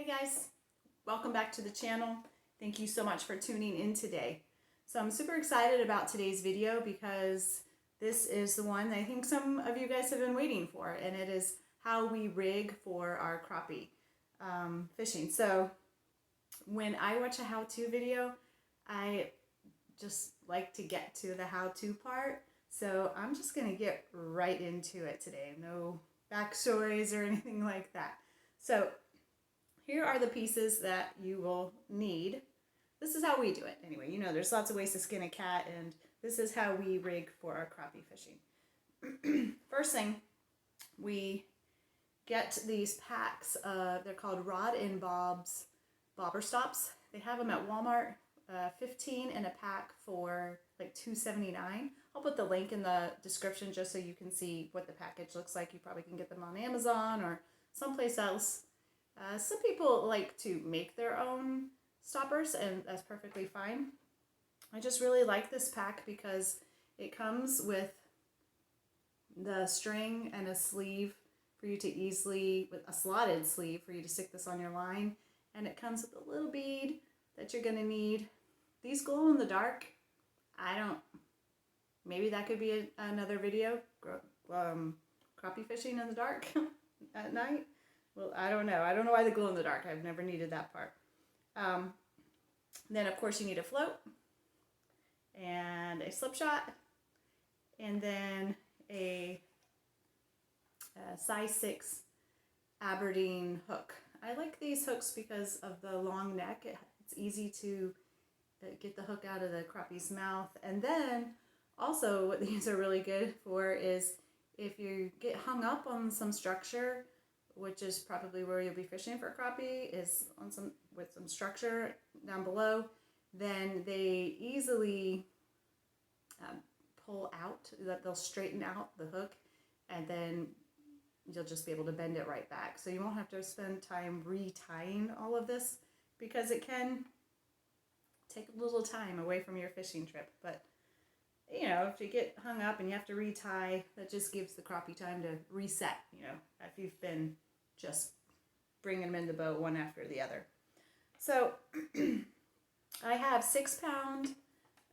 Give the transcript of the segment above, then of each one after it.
Hey guys, welcome back to the channel. Thank you so much for tuning in today. So I'm super excited about today's video because this is the one I think some of you guys have been waiting for, and it is how we rig for our crappie fishing. So when I watch a how-to video, I just like to get to the how-to part. So I'm just going to get right into it today. No backstories or anything like that. So here are the pieces that you will need. This is how we do it anyway. You know, there's lots of ways to skin a cat, and this is how we rig for our crappie fishing. First thing, we get these packs. They're called Rod and Bob's Bobber Stops. They have them at Walmart. 15 in a pack for like $2.79. I'll put the link in the description just so you can see what the package looks like. You probably can get them on Amazon or someplace else. Some people like to make their own stoppers, and that's perfectly fine. I just really like this pack because it comes with the string and a sleeve for you to easily, with a slotted sleeve for you to stick this on your line, and it comes with a little bead that you're going to need. These glow in the dark. Maybe that could be another video, crappie fishing in the dark at night. Well, I don't know. I don't know why they glow in the dark. I've never needed that part. Then, of course, you need a float and a slip shot, and then a size 6 Aberdeen hook. I like these hooks because of the long neck. It's easy to get the hook out of the crappie's mouth. And then also what these are really good for is if you get hung up on some structure, which is probably where you'll be fishing for crappie, is on with some structure down below, then they easily pull out, that they'll straighten out the hook, and then you'll just be able to bend it right back. So you won't have to spend time retying all of this, because it can take a little time away from your fishing trip. But you know, if you get hung up and you have to retie, that just gives the crappie time to reset, you know, if you've been just bringing them in the boat one after the other. So I have 6-pound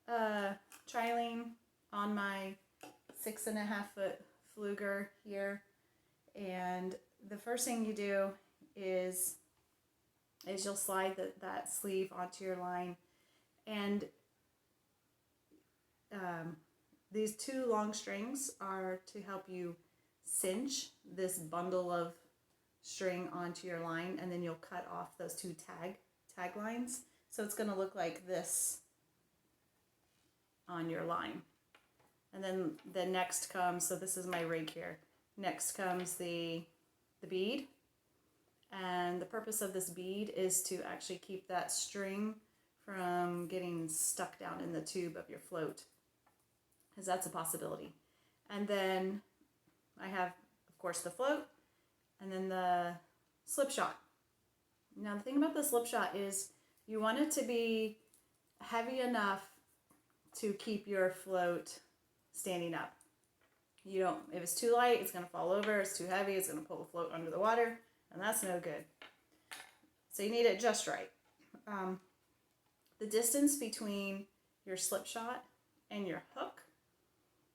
trilene on my 6.5-foot fluger here. And the first thing you do is you'll slide that sleeve onto your line. And these 2 long strings are to help you cinch this bundle of string onto your line, and then you'll cut off those 2 tag lines. So it's going to look like this on your line. And then the next comes, so this is my rig here. Next comes the bead. And the purpose of this bead is to actually keep that string from getting stuck down in the tube of your float, because that's a possibility. And then I have, of course, the float, and then the slip shot. Now the thing about the slip shot is you want it to be heavy enough to keep your float standing up. You don't, if it's too light, it's going to fall over. It's too heavy, it's going to pull the float under the water, and that's no good. So you need it just right. The distance between your slip shot and your hook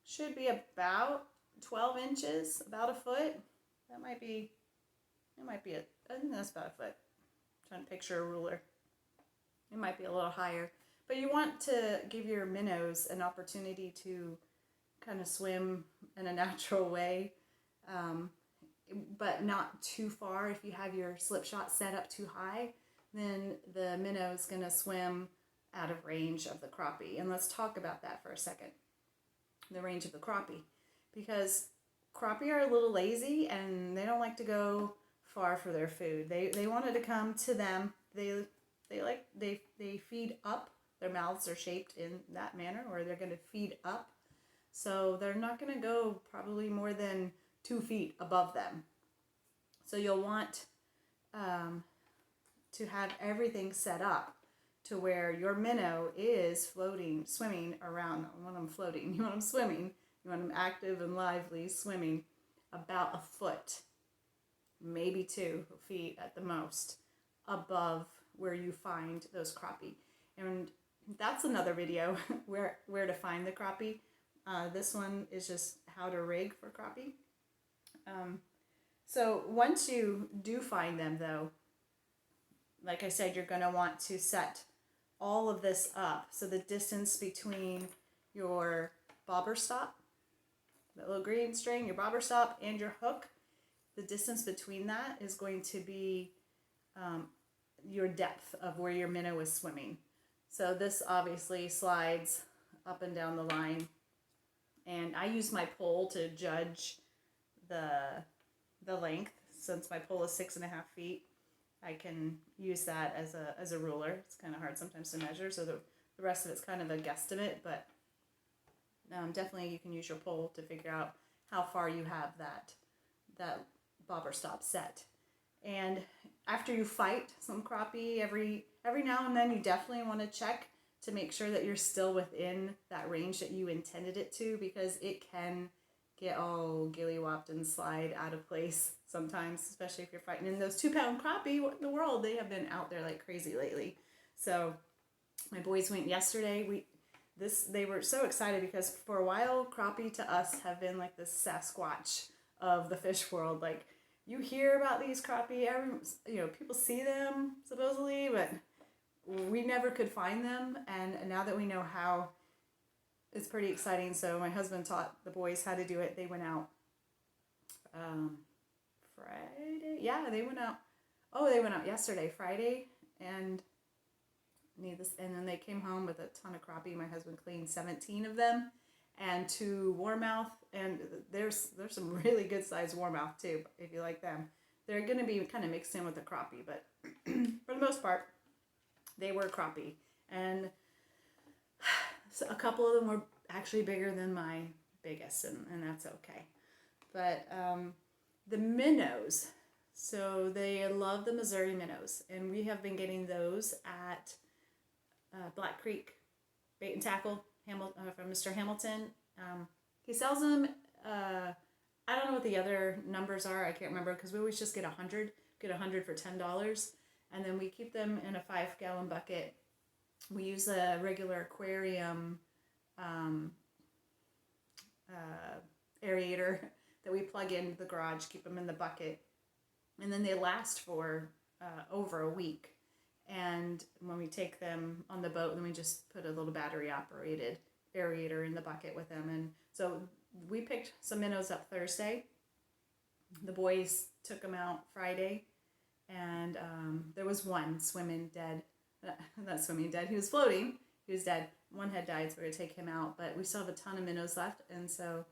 should be about 12 inches, about a foot. I think that's about a foot. I'm trying to picture a ruler. It might be a little higher. But you want to give your minnows an opportunity to kind of swim in a natural way, but not too far. If you have your slip shot set up too high, then the minnow is going to swim out of range of the crappie. And let's talk about that for a second, the range of the crappie, because crappie are a little lazy and they don't like to go far for their food. They want it to come to them. They feed up. Their mouths are shaped in that manner, or they're going to feed up. So they're not going to go probably more than 2 feet above them. So you'll want to have everything set up to where your minnow is swimming around. You want them floating, you want them swimming, you want them active and lively, swimming about a foot, maybe 2 feet at the most, above where you find those crappie. And that's another video where to find the crappie. This one is just how to rig for crappie. So once you do find them though, like I said, you're going to want to set all of this up. So the distance between your bobber stop, that little green string, your bobber stop, and your hook, the distance between that is going to be your depth of where your minnow is swimming. So this obviously slides up and down the line, and I use my pole to judge the length. Since my pole is 6.5 feet, I can use that as a ruler. It's kind of hard sometimes to measure, so the rest of it's kind of a guesstimate, but definitely you can use your pole to figure out how far you have that bobber stop set. And after you fight some crappie, every now and then you definitely want to check to make sure that you're still within that range that you intended it to, because it can get all gilly-wopped and slide out of place sometimes, especially if you're fighting. And those 2-pound crappie, what in the world? They have been out there like crazy lately. So my boys went yesterday. They were so excited because for a while crappie to us have been like this Sasquatch of the fish world. Like, you hear about these crappie, people see them supposedly, but we never could find them. And now that we know how, it's pretty exciting. So my husband taught the boys how to do it. They went out Friday. Yeah, they went out. Oh, they went out yesterday, Friday, and then they came home with a ton of crappie. My husband cleaned 17 of them, and 2 warmouth, and there's some really good sized warmouth too, if you like them. They're going to be kind of mixed in with the crappie, but for the most part, they were crappie. And so a couple of them were actually bigger than my biggest, and that's okay. But the minnows, so they love the Missouri minnows, and we have been getting those at Black Creek Bait and Tackle from Mr. Hamilton. He sells them, I don't know what the other numbers are, I can't remember, because we always just get 100 for $10, and then we keep them in a 5-gallon bucket. We use a regular aquarium aerator that we plug into the garage, keep them in the bucket, and then they last for over a week. And when we take them on the boat, then we just put a little battery operated aerator in the bucket with them. And so we picked some minnows up Thursday. The boys took them out Friday, and there was one swimming dead. Not swimming dead, he was floating, he was dead. One had died, so we're going to take him out, but we still have a ton of minnows left. And so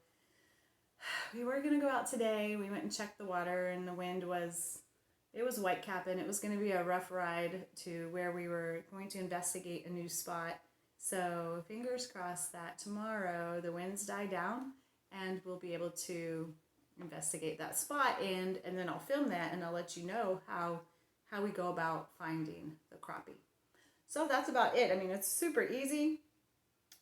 we were going to go out today. We went and checked the water, and the wind was white capping. It was going to be a rough ride to where we were going to investigate a new spot. So fingers crossed that tomorrow the winds die down and we'll be able to investigate that spot, and then I'll film that and I'll let you know how we go about finding the crappie. So that's about it. I mean, it's super easy,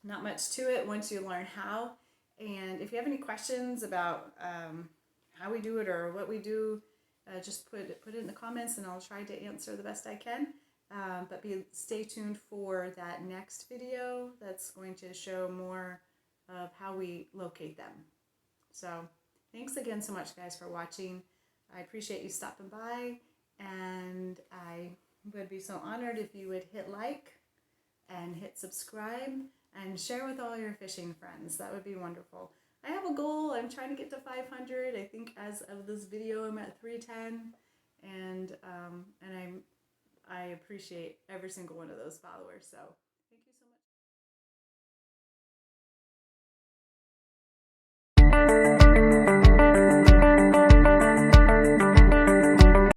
not much to it once you learn how. And if you have any questions about how we do it or what we do, just put it in the comments and I'll try to answer the best I can. But stay tuned for that next video that's going to show more of how we locate them. So thanks again so much, guys, for watching. I appreciate you stopping by, and I would be so honored if you would hit like and hit subscribe and share with all your fishing friends. That would be wonderful. I have a goal. I'm trying to get to 500. I think as of this video, I'm at 310, and I appreciate every single one of those followers. So